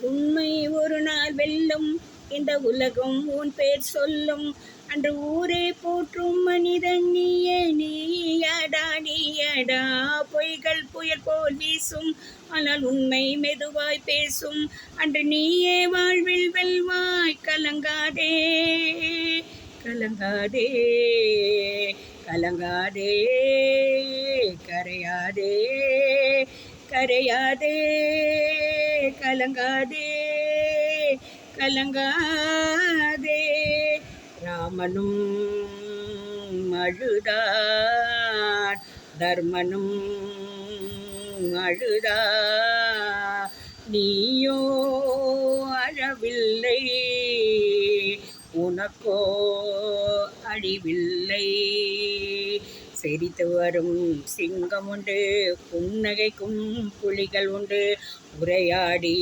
உண்மை ஒரு நாள் வெல்லும், இந்த உலகம் உன் பேர் சொல்லும். அன்று ஊரே போற்றும் மனிதன் நீயே, நீயடா நீயடா. பொய்கள் புயல் போல் வீசும், ஆனால் உண்மை மெதுவாய் பேசும். அன்று நீயே வாழ்வில் வெல்வாய். கலங்காதே கலங்காதே கலங்காதே, கரையாதே கரையாதே, கலங்காதே கலங்காதே. ராமனும் அழுதான், தர்மனும் அழுதா, நீயோ அழவில்லை, உனக்கோ அழிவில்லை. சிரித்து வரும் சிங்கம் உண்டு, புன்னகைக்கும் புலிகள் உண்டு, உரையாடி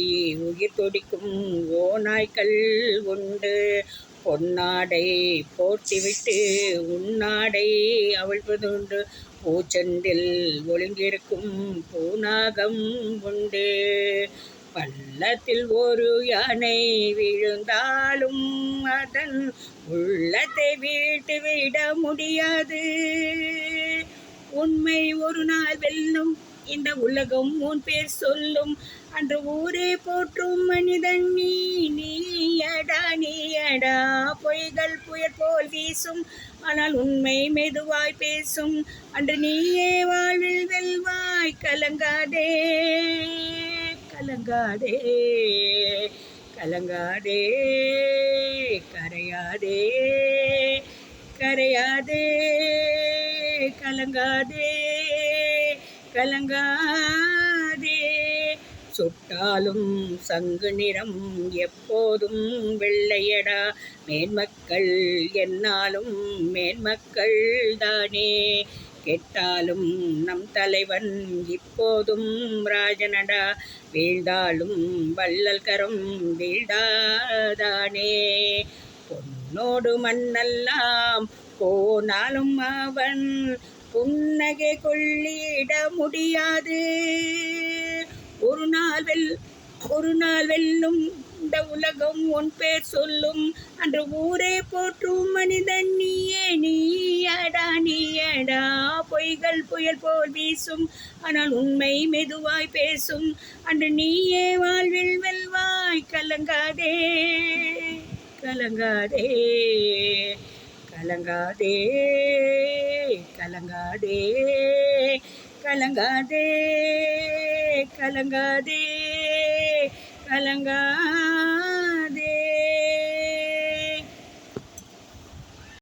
உயிர் துடிக்கும் ஓநாய்கள் உண்டு. பொன்னாடை போர்த்திவிட்டு உன்னாடை அவிழ்வதுண்டு, பூச்செண்டில் ஒளிந்திருக்கும் பூநாகம் உண்டு. பள்ளத்தில் ஒரு யானை விழுந்தாலும் அதன் உள்ளத்தை வீழ்த்திவிட முடியாது. உண்மை ஒரு நாள் வெல்லும், இந்த உலகம் உன் பேர் சொல்லும். அன்று ஊரே போற்றும் மனிதன் நீ, நீயடா நீயடா. பொய்கள் புயல் போல் வீசும், ஆனால் உண்மை மெதுவாய் பேசும். அன்று நீயே வாழ்வில் வெல்வாய். கலங்காதே கலங்காதே கலங்காதே, கரையாதே கரையாதே, கலங்காதே கலங்காதே. சுட்டாலும் சங்கு நிறம் எப்போதும் வெள்ளையடா. மேன்மக்கள் என்னாலும் மேன்மக்கள் தானே. கெட்டாலும் நம் தலைவன் இப்போதும் ராஜனடா. வீழ்ந்தாலும் வள்ளல் கரம் வீழ்ந்தாதானே. பொன்னோடு மண்ணெல்லாம் போனாலும் அவன் புன்னகை கொள்ளிட முடியாது. ஒரு நாள் வெல்லும், இந்த உலகம் உன் பேர் சொல்லும். அன்று ஊரே போற்றும் மனிதன் நீயே, நீயடா நீயடா. பொய்கள் புயல் போல் வீசும், ஆனால் உண்மை மெதுவாய் பேசும். அன்று நீயே வாழ்வில் வெல்வாய். கலங்காதே கலங்காதே கலங்காதே கலங்காதே கலங்காதே கலங்காதே கலங்காதே.